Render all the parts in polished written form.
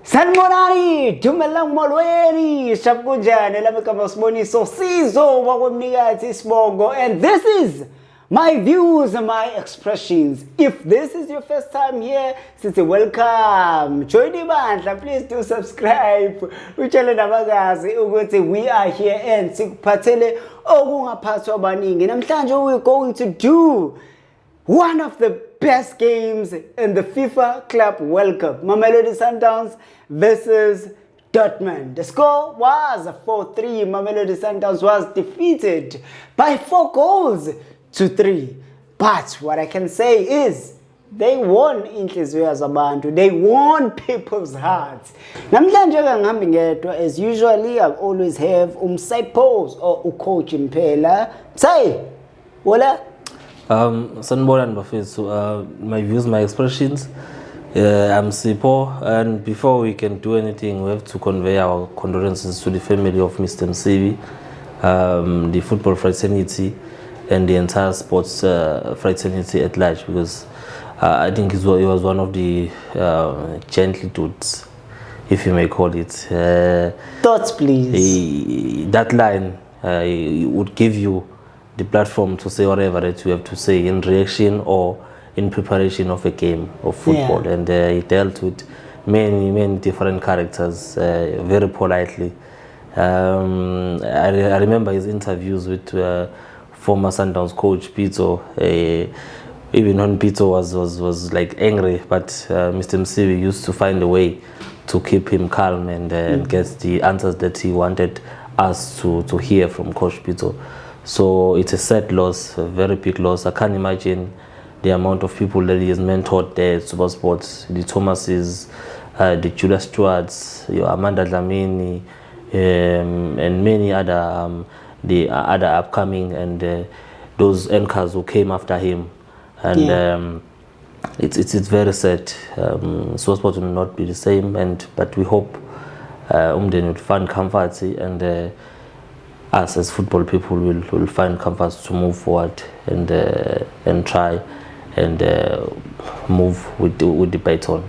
Sanibonani, dumelang molweni, shakunjani lami kama Siboniso Sizo wakumnikazi Sibongo, and this is my views and my expressions. If this is your first time here, sithi welcome. Join ibandla, please do subscribe. Utshele nabakazi ukuthi we are here and sikuphathele okungaphathwa abaningi. Namhlanje we're going to do one of the best games in the FIFA Club World Cup. Mamelodi Sundowns versus Dortmund. The score was 4-3. Mamelodi Sundowns was defeated by 4-3. But what I can say is they won inhliziyo zabantu. They won people's hearts. Namhlanje ngihambi ngedwa as usually. I always have Umsipos or Coach Impela. Say, wala. Sanibonani bafethu, my views, my expressions. I'm Sipo, and before we can do anything, we have to convey our condolences to the family of Mr. Msibi, the football fraternity, and the entire sports fraternity at large, because I think he was one of the gentle dudes, if you may call it. Thoughts, please. That line would give you the platform to say whatever that you have to say in reaction or in preparation of a game of football. Yeah. And he dealt with many different characters very politely. I remember his interviews with former Sundowns coach Pito. Even when Pito was like angry, but Mr. Msibi used to find a way to keep him calm and get the answers that he wanted us to hear from Coach Pito. So it's a sad loss, a very big loss. I can't imagine the amount of people that he has mentored there at SuperSport, the Thomases, the Julia Stewarts, Amanda Dlamini, and many other, the other upcoming and those anchors who came after him. And it's very sad. SuperSport will not be the same, but we hope Umden will find comfort and us as football people will find comfort to move forward and try and move with the baton.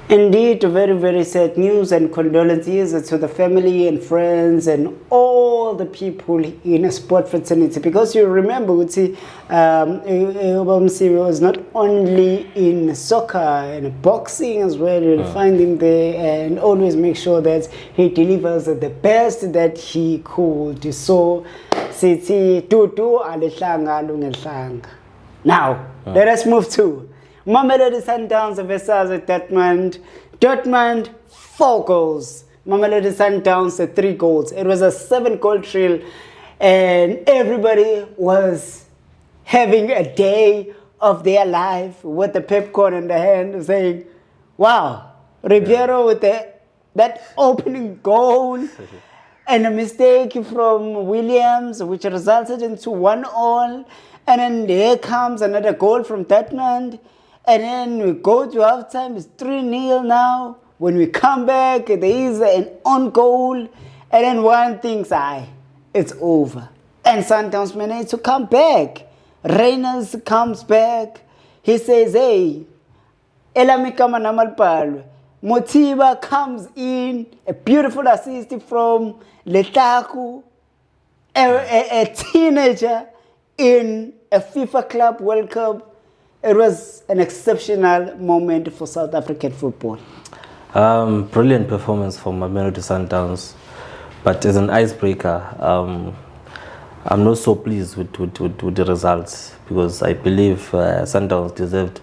Indeed, very sad news, and condolences to the family and friends and all the people in a sport fraternity. Because you remember, Msibi was not only in soccer and boxing as well. You'll find him there and always make sure that he delivers the best that he could. So, sithi tutu alihlanga lungehlanga. Now, let us move to Mamelodi Sundowns versus Dortmund. Dortmund, 4 goals. Mamelodi Sundowns, 3 goals. It was a 7-goal trail, and everybody was having a day of their life with the popcorn in the hand, saying, wow, Ribeiro with that opening goal. And a mistake from Williams, which resulted into 1-1. And then there comes another goal from Dortmund. And then we go to halftime, it's 3-0 now. When we come back, there is an on goal. And then one thinks, it's over. And Sundowns managed to come back. Reynolds comes back. He says, hey, Elamikama Namalpal. Motiba comes in, a beautiful assist from Letaku, a teenager in a FIFA Club World Cup. It was an exceptional moment for South African football. Brilliant performance from Mamelodi Sundowns, but as an icebreaker, I'm not so pleased with the results, because I believe Sundowns deserved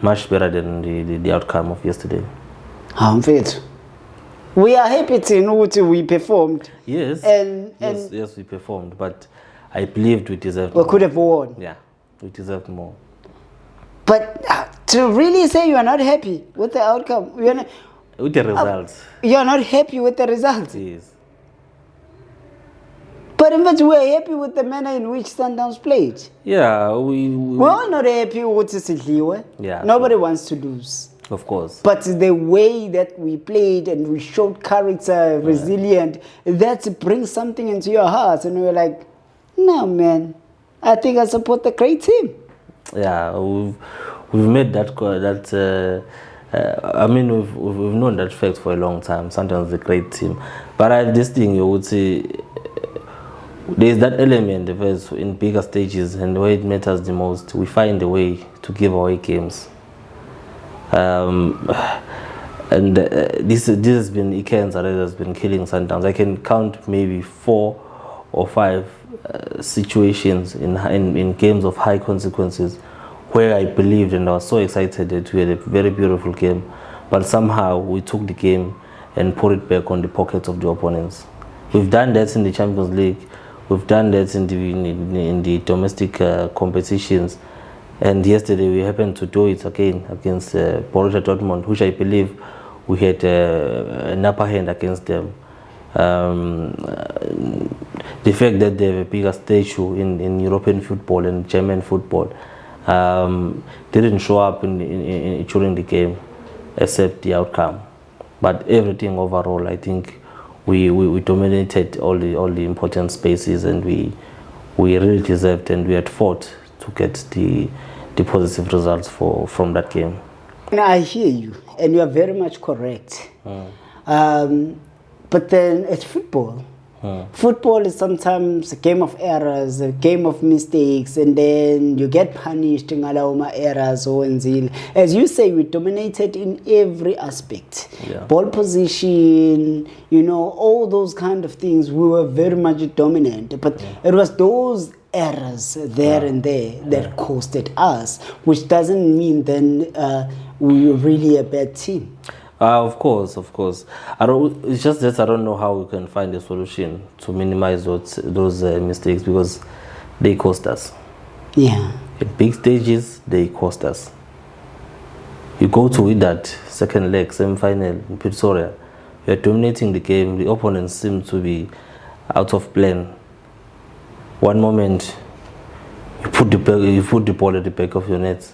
much better than the outcome of yesterday. We are happy to know what we performed. Yes, yes, we performed, but I believed we deserved more. We could have won. Yeah, we deserved more. But to really say you are not happy with the outcome, with the results. You are not happy with the results? Yes. But in fact, we are happy with the manner in which Sundowns played. Yeah, we're all not happy with Sidliwe. Yeah. Nobody wants to lose. Of course. But the way that we played and we showed character, resilient, that brings something into your heart. And we're like, no, man, I think I support the great team. Yeah, we've made that I mean, we've known that fact for a long time. Sometimes a great team, but I have this thing you would say. There's that element because in bigger stages and where it matters the most, we find a way to give away games. And this has been Iken's that has been killing Sundowns. I can count maybe 4 or 5 situations in games of high consequences where I believed and I was so excited that we had a very beautiful game, but somehow we took the game and put it back on the pockets of the opponents. We've done that in the Champions League. We've done that in the domestic competitions. And yesterday we happened to do it again against Borussia Dortmund, which I believe we had an upper hand against them. The fact that they have a bigger statue in European football and German football didn't show up during the game, except the outcome. But everything overall, I think we dominated all the important spaces, and we really deserved, and we had fought to get the positive results from that game. I hear you, and you are very much correct. But then it's football. Football is sometimes a game of errors, a game of mistakes, and then you get punished in Alauma errors or in zeal. As you say, we dominated in every aspect. Yeah. Ball position, all those kind of things, we were very much dominant. But it was those errors there and there that costed us, which doesn't mean then we were really a bad team. Of course. It's just that I don't know how we can find a solution to minimize those mistakes, because they cost us. Yeah. At big stages, they cost us. You go to Wydad, second leg, semi-final in Pretoria. You are dominating the game. The opponents seem to be out of plan. One moment, you put the ball at the back of your net.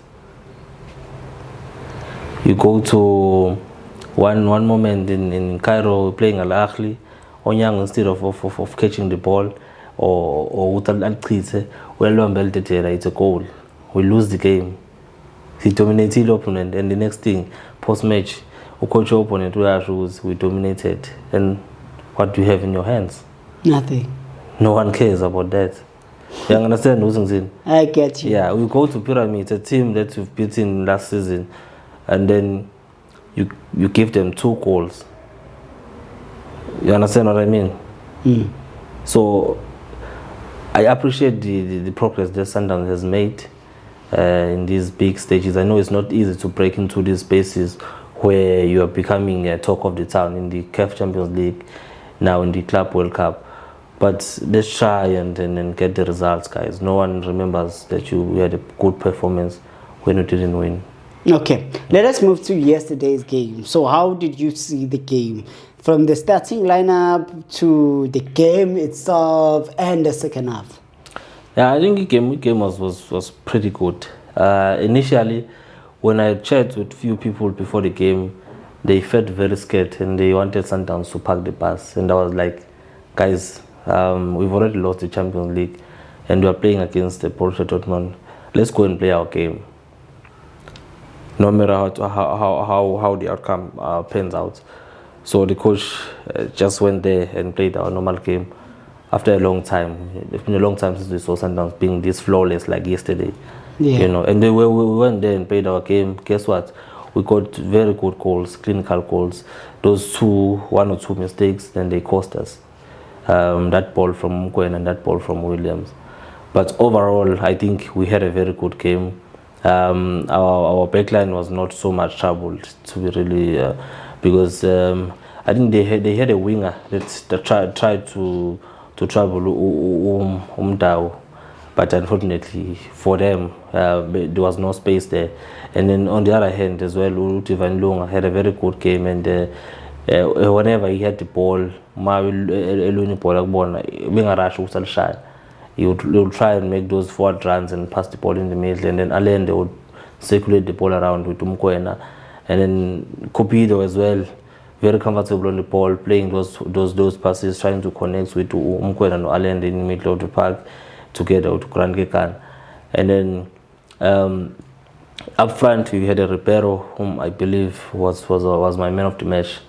You go to one moment in Cairo playing Al Ahly, Onyang, instead of catching the ball or it's a goal. We lose the game. He dominates the opponent, and the next thing, post-match, coach your opponent, we dominated. And what do you have in your hands? Nothing. No one cares about that. You understand what I'm saying? I get you. Yeah, we go to Pyramid, a team that we've beaten last season, and then you give them 2 goals. You understand what I mean? So I appreciate the progress that Sundowns has made in these big stages. I know it's not easy to break into these spaces where you are becoming a talk of the town in the CAF Champions League, now in the Club World Cup. But let's try and get the results, guys. No one remembers that you had a good performance when you didn't win. Okay, let us move to yesterday's game. So how did you see the game? From the starting lineup to the game itself and the second half? Yeah, I think the game was pretty good. Initially, when I chatted with few people before the game, they felt very scared and they wanted Sundowns to park the bus. And I was like, guys, we've already lost the Champions League and we are playing against the Borussia Dortmund. Let's go and play our game. No matter how the outcome pans out. So the coach just went there and played our normal game. After a long time, it's been a long time since we saw Sundowns being this flawless like yesterday. Yeah. And then we went there and played our game. Guess what? We got very good goals, clinical goals. Those 1 or 2 mistakes, then they cost us. That ball from Mqwen and that ball from Williams. But overall, I think we had a very good game. Our backline was not so much troubled, to be really, because I think they had a winger that tried to trouble Umdao, but unfortunately for them, there was no space there. And then on the other hand as well, Ivan Lunga had a very good game, and whenever he had the ball, he would try and make those forward runs and pass the ball in the middle, and then Allende would circulate the ball around with Mqwen. And then Cupido as well, very comfortable on the ball, playing those passes, trying to connect with Mqwen and Allende in the middle of the park together with Grand Gekan. And then Up front, we had a Ribeiro, whom I believe was my man of the match.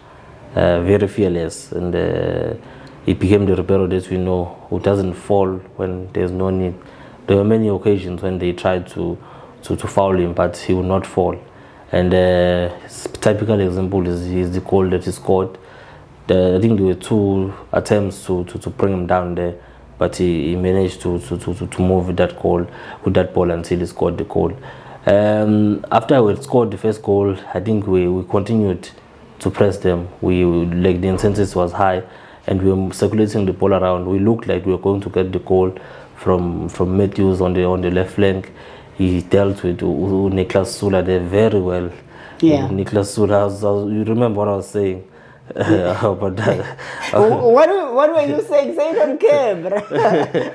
Very fearless, and he became the Ribeiro that we know, who doesn't fall when there's no need. There were many occasions when they tried to foul him, but he would not fall. And typical example is the goal that he scored. I think there were 2 attempts to bring him down there, but he managed to move with that ball until he scored the goal. After we had scored the first goal, I think we continued to press them. Like the intensity was high, and we were circulating the ball around. We looked like we were going to get the goal from Matthews on the left flank. He dealt with Niklas Sula there very well. Yeah. Niklas Sula, you remember what I was saying? But what were you saying? Say it on camera.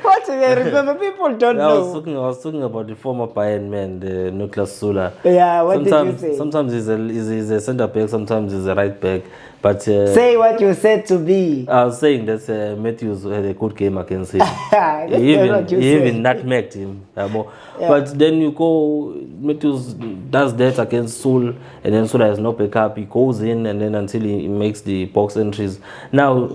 What do you remember? People don't know. I was talking about the former Bayern man, the Niklas Sula. Yeah, what did you say? Sometimes he's a centre back, sometimes he's a right back. But say what you said to me. I was saying that Matthews had a good game against him. he even nutmegged him. Yeah. But then you go, Matthews does that against Sul, and then Sul has no backup. He goes in, and then until he makes the box entries. Now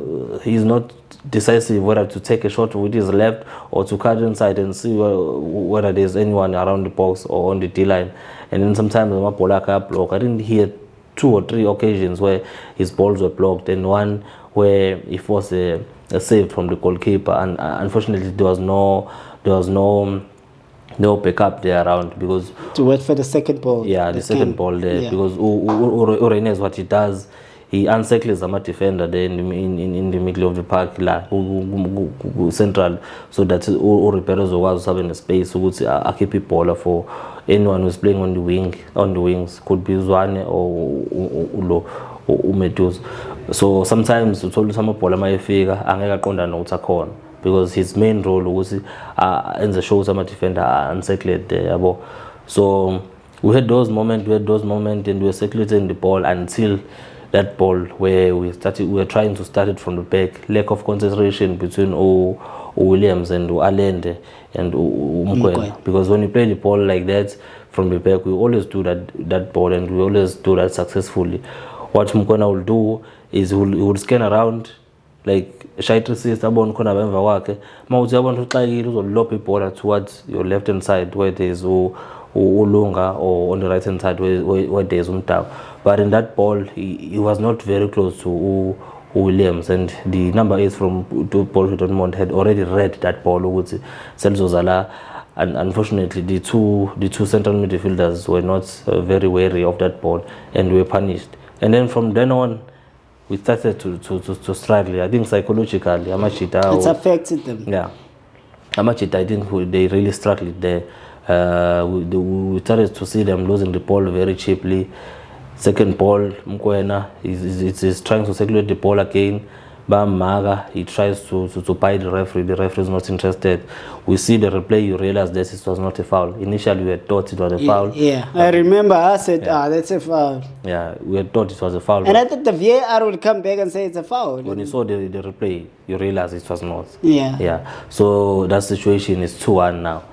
he's not decisive whether to take a shot with his left or to cut inside and see whether there's anyone around the box or on the D-line. And then sometimes the Mapolaka block. I didn't hear 2 or 3 occasions where his balls were blocked, and one where he forced a save from the goalkeeper, and unfortunately there was no backup there around, because to wait for the second ball. Yeah, the second ball there, yeah. Because Urenes, what he does, he uncircles a defender there in the middle of the park, central, so that Ribeiro was having a space to keep a ball for anyone who's playing on the wings, could be Zwane or Matthews. So sometimes you told some ball my figure angeka qonda no uthakona, because his main role was in the show some defender uncircled there. So we had those moments, and we were circulating the ball until that ball where we were trying to start it from the back. Lack of concentration between Williams and Allende and Mkwena, because when you play the ball like that from the back, we always do that ball, and we always do that successfully. What Mkwena will do is he will scan around like shite resist abon khona bemva kwakhe, mawuthi yabona uxakile uzolopa ibhola towards your left hand side where there is Ulunga, or on the right hand side where there is Umtao. But in that ball he was not very close to Williams, and the number 8 from Borussia Dortmund had already read that ball ukuthi Celso Zala, and unfortunately the two central midfielders were not very wary of that ball and were punished. And then from then on we started to struggle. I think psychologically Amachita, it's affected them. Yeah, Amachita, I think they really struggled there. We started to see them losing the ball very cheaply. Second ball, Mkwena is trying to circulate the ball again. Maga, he tries to buy the referee. The referee is not interested. We see the replay, you realize that it was not a foul. Initially we had thought it was a foul. Yeah, I remember I said, that's a foul. Yeah, we had thought it was a foul. And I thought the VAR would come back and say it's a foul. When you saw the replay, you realize it was not. Yeah. Yeah. So that situation is 2-1 now.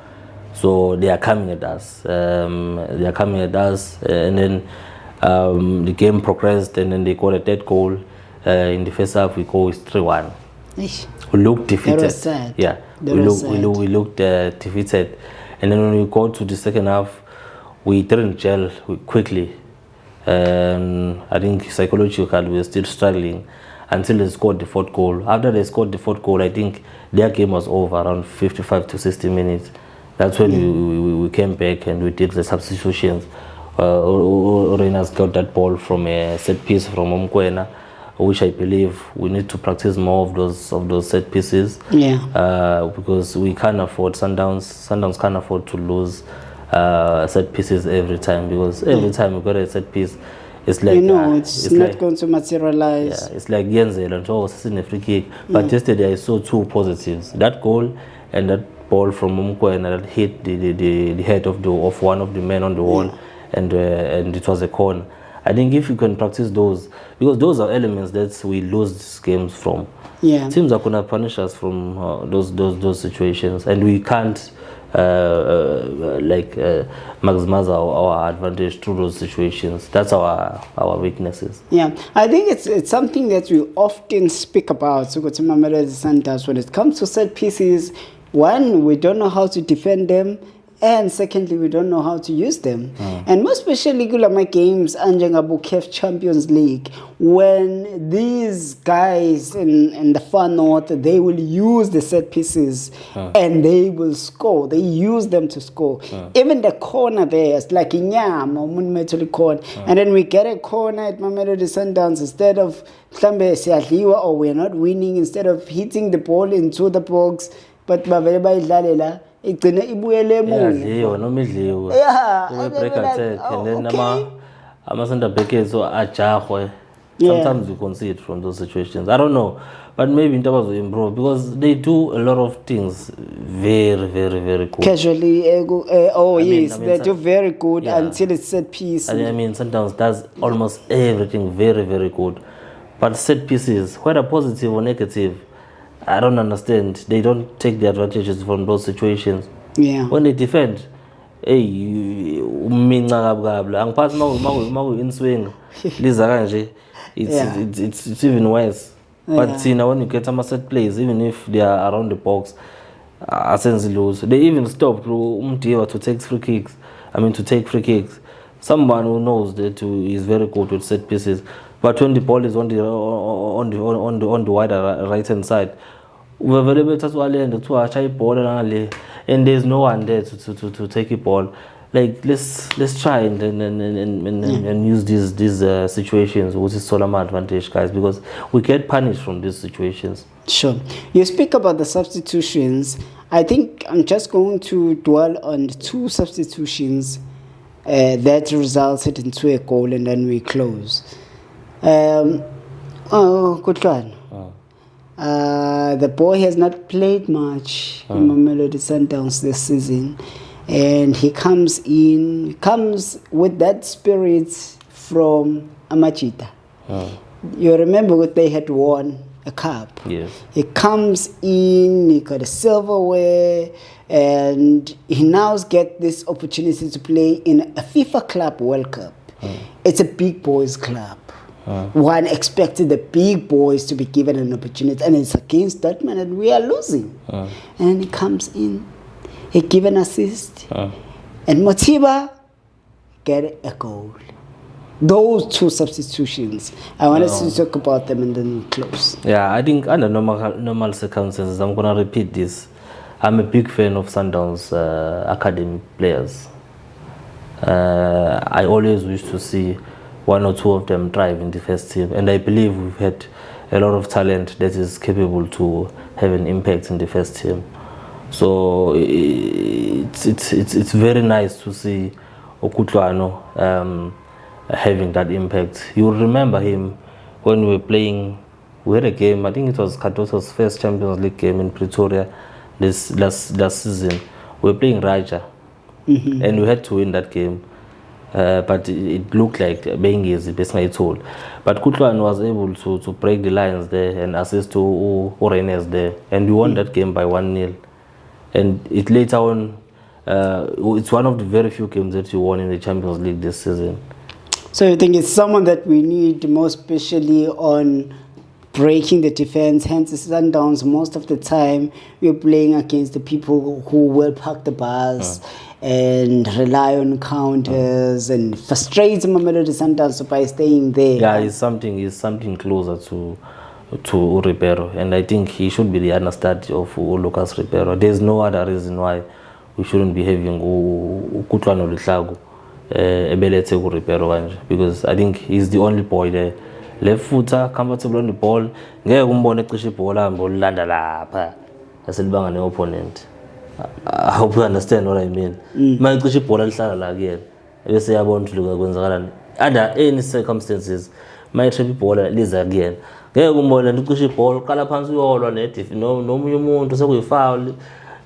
So they are coming at us. And then the game progressed, and then they got a third goal. In the first half, we go with 3-1. We looked defeated. That was sad. Yeah, we looked defeated. And then when we go to the second half, we didn't gel quickly. I think psychologically we were still struggling until they scored the 4th goal. After they scored the 4th goal, I think their game was over around 55 to 60 minutes. That's when we came back and we did the substitutions. Reina's got that ball from a set piece from Mkwena, which I believe we need to practice more of those set pieces. Yeah. Because we can't afford Sundowns can't afford to lose set pieces every time, because every time we got a set piece, it's like it's not like, going to materialize. Yeah, it's like Yenzel and was in a free kick. But yesterday I saw 2 positives: that goal and that ball from Mkwena that hit the head of one of the men on the wall, and it was a corner. I think if you can practice those, because those are elements that we lose games from. Yeah. Teams are gonna punish us from those situations, and we can't maximize our advantage through those situations. That's our weaknesses. Yeah, I think it's something that we often speak about. So, Mamelodi Sundowns, when it comes to set pieces, one, we don't know how to defend them, and secondly, we don't know how to use them. And most especially kulama games anjengabu CAF Champions League, when these guys in the far north, they will use the set pieces and they will score. They use them to score. Even the corner there, it's like Inyama, corner. And then we get a corner at Mamelodi Sundowns, instead of or we're not winning, instead of hitting the ball into the box, but igcine ibuyele Iyadliwa noma idliwe. Yeah, Kube and break they were like, attack and then okay. ama-center back ethu ajahwe. Yeah. Sometimes you concede from those situations. I don't know, but maybe into will improve because they do a lot of things very, very, very good. Casually, they do very good Yeah. until it's set piece. I mean, Sundowns does almost everything very, very good. But set pieces, whether positive or negative, I don't understand. They don't take the advantages from those situations. Yeah. When they defend, hey, uminca kabukabla. Angiphathi maku in swing, liza kanje. It's even worse. But Tina, when you get some set plays, even if they are around the box, asenzi lose. They even stopped Umdiwa to take free kicks. To take free kicks. Someone who knows that is very good with set pieces. But when the ball is on the wider right hand side, we're very better to achieve ball and there's no one there to take a ball. Like let's try and use these situations, which is Solomon advantage, guys, because we get punished from these situations. Sure. You speak about the substitutions. I think I'm just going to dwell on the two substitutions that resulted into a goal, and then we close. Kutlwana. The boy has not played much in Mamelodi Sundowns this season, and he comes with that spirit from Amachita. You remember what they had won a cup. Yes. He comes in, he got a silverware, and he now gets this opportunity to play in a FIFA Club World Cup. It's a big boys club. One expected the big boys to be given an opportunity, and it's against Dortmund, and we are losing. And then he comes in, he give an assist, and Motiba get a goal. Those two substitutions, I want us to talk about them and then close. Yeah, I think under normal circumstances, I'm gonna repeat this. I'm a big fan of Sundowns academy players. I always wish to see one or two of them thrive in the first team, and I believe we've had a lot of talent that is capable to have an impact in the first team. So it's very nice to see Okutlwano having that impact. You remember him when we were playing. We had a game, I think it was Cardoso's first Champions League game in Pretoria this last season. We were playing Raja, and we had to win that game. But it looked like being easy, basically told. But Kutlwan was able to break the lines there and assist to Orenes there, and we won that game by 1-0. And it later on, it's one of the very few games that you won in the Champions League this season. So you think it's someone that we need, most especially on breaking the defense? Hence, Sundowns, most of the time, we're playing against the people who will park the bus and rely on counters and frustrate Mamelodi Sundowns by staying there. Yeah, it's something closer to Ribeiro, and I think he should be the understudy of Lucas Ribeiro. There's no other reason why we shouldn't be having Kutlwano Lihlagu Ebelethe Ribeiro kanje, because I think he's the only boy there. Left footer, comfortable on the ball. Ngeke umbone ecishe ibhola ngolanda lapha aselibanga ne-opponent. I hope you understand what I mean. Uma ecishe ibhola lihlala la kuyena bese yabona ukuthi lokwenzakalani. Under any circumstances, uma etrap ibhola liza kuyena. Ngeke umbone ecishe ibhola uqala phansi uyolwa nomunye umuntu sekuyifoul.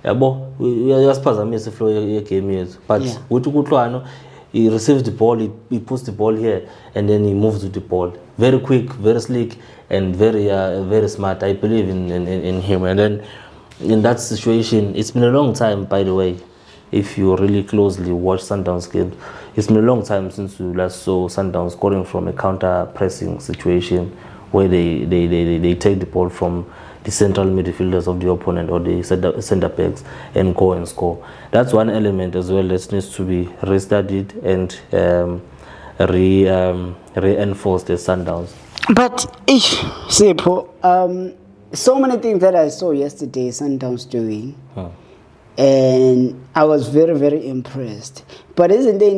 Yabo uyasiphazamisa iflow yegame yethu. But uthi Kutlwano, he receives the ball, he puts the ball here, and then he moves with the ball. Very quick, very slick, and very smart. I believe in him. And then in that situation, it's been a long time, by the way, if you really closely watch Sundowns games, it's been a long time since we last saw Sundowns scoring from a counter-pressing situation where they take the ball from the central midfielders of the opponent or the center backs and go and score. That's one element as well that needs to be restudied and reinforced as Sundowns. But, Sipho, so many things that I saw yesterday, Sundowns doing, and I was very, very impressed. But isn't there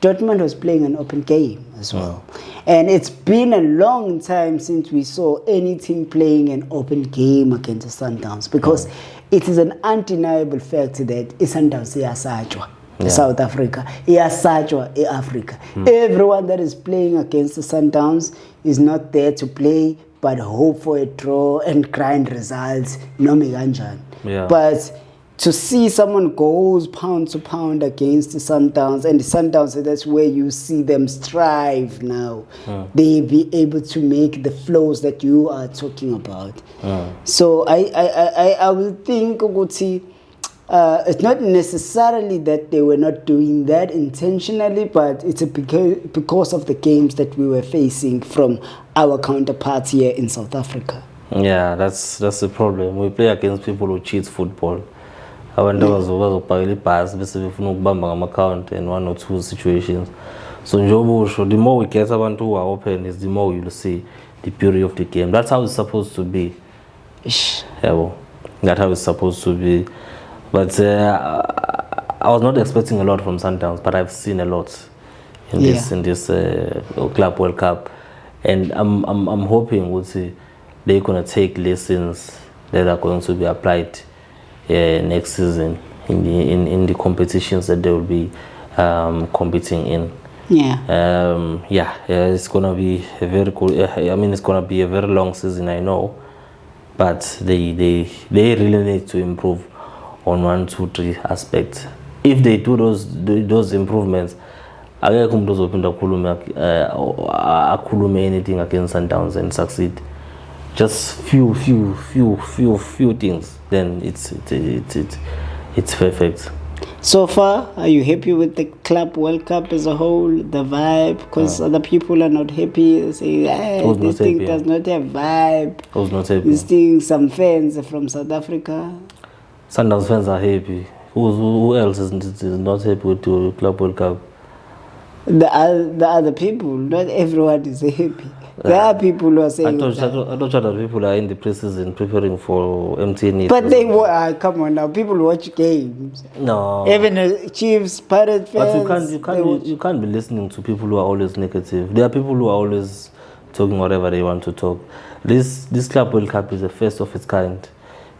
Dortmund was playing an open game as well. And it's been a long time since we saw any team playing an open game against the Sundowns, because it is an undeniable fact that Sundowns iyasatshwa. South Africa, iyasatshwa Africa. Everyone that is playing against the Sundowns is not there to play, but hope for a draw and grind results. But to see someone goes pound to pound against the Sundowns, and the Sundowns, that's where you see them strive now. They be able to make the flows that you are talking about. So I will think, Uguti, it's not necessarily that they were not doing that intentionally, but it's because of the games that we were facing from our counterparts here in South Africa. Yeah, that's the problem. We play against people who cheat football. Abantu bazobhakela ibhasi bese befuna ukubamba ngama-account in one or two situations. So the more we get abantu who are open, is the more you'll see the beauty of the game. That's how it's supposed to be. Yeah, well, that's how it's supposed to be. But I was not expecting a lot from Sundowns, but I've seen a lot in this Club World Cup, and I'm hoping we'll see they're gonna take lessons that are going to be applied next season in the competitions that they will be competing in. It's gonna be a very cool. It's gonna be a very long season, I know, but they really need to improve on 1, 2, 3 aspects. If they do those improvements, akekho umuntu ozophinda akhulume anything against Sundowns and succeed. Just few things, then it's perfect. So far, are you happy with the Club World Cup as a whole, the vibe? Because other people are not happy. They say, this thing does not have vibe. I was not happy. This thing, some fans from South Africa. Sundowns fans are happy. Who else is not happy with the Club World Cup? The other people. Not everyone is happy. There are people who are saying I thought other people are in the preseason preparing for MTN. But they come on now. People watch games. No. Even Chiefs, Pirates fans. But you can't be listening to people who are always negative. There are people who are always talking whatever they want to talk. This Club World Cup is the first of its kind.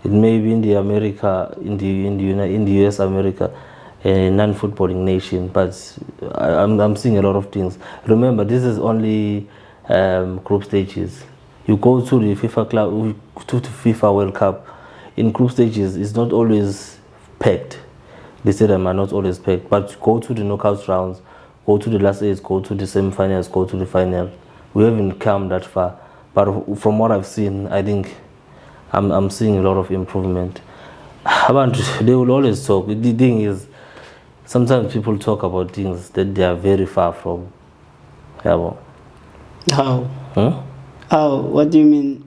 It may be in the US America, a non-footballing nation, but I'm seeing a lot of things. Remember, this is only group stages. You go to the FIFA World Cup. In group stages, it's not always packed. The stadium are not always packed, but go to the knockout rounds, go to the last 8, go to the semi-finals, go to the final. We haven't come that far, but from what I've seen, I think I'm seeing a lot of improvement. They will always talk. The thing is, sometimes people talk about things that they are very far from. How? How? What do you mean?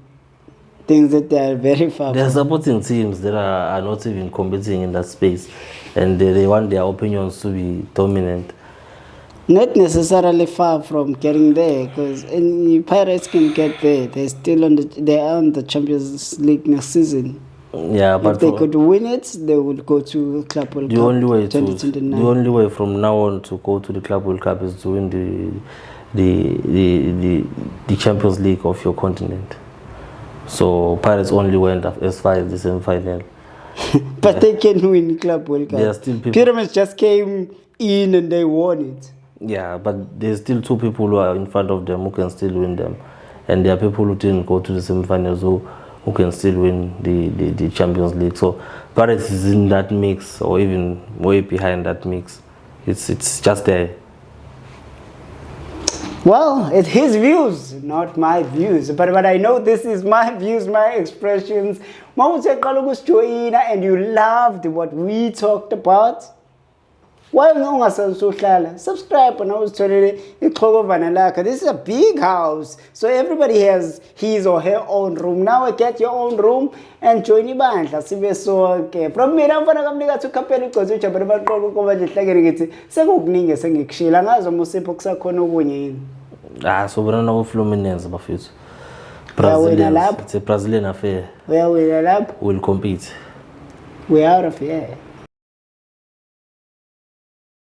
Things that they are very far They're from? supporting teams that are not even competing in that space, and they want their opinions to be dominant. Not necessarily far from getting there, because Pirates can get there. They're still they are on the Champions League next season. Yeah, but if they could win it, they would go to Club World Cup. The only way from now on to go to the Club World Cup is to win the Champions League of your continent. So Pirates only went as far as the semi-final. But they can win Club World Cup. There are still people. Pyramids just came in and they won it. Yeah, but there's still 2 people who are in front of them who can still win them, and there are people who didn't go to the semi-finals who can still win the Champions League. So Pirates is in that mix, or even way behind that mix. It's just there. Well, it's his views, not my views. But I know this is my views, my expressions. And you loved what we talked about. Why ungasahlala? Subscribe and uzitholele iXhokovana lakho. This is a big house, so everybody has his or her own room. Now get your own room and join ibandla sibe sonke. From mina mfana kamnika thukaphela ugcozo ujabule baqoqo ngoba nje hlakeni ngithi sekukuningi sengikushila ngazo musipho kusakhona okunye yini. So we're not Fluminense bafethu. It's a Brazilian affair. Where we are up, We'll compete. we're out of here.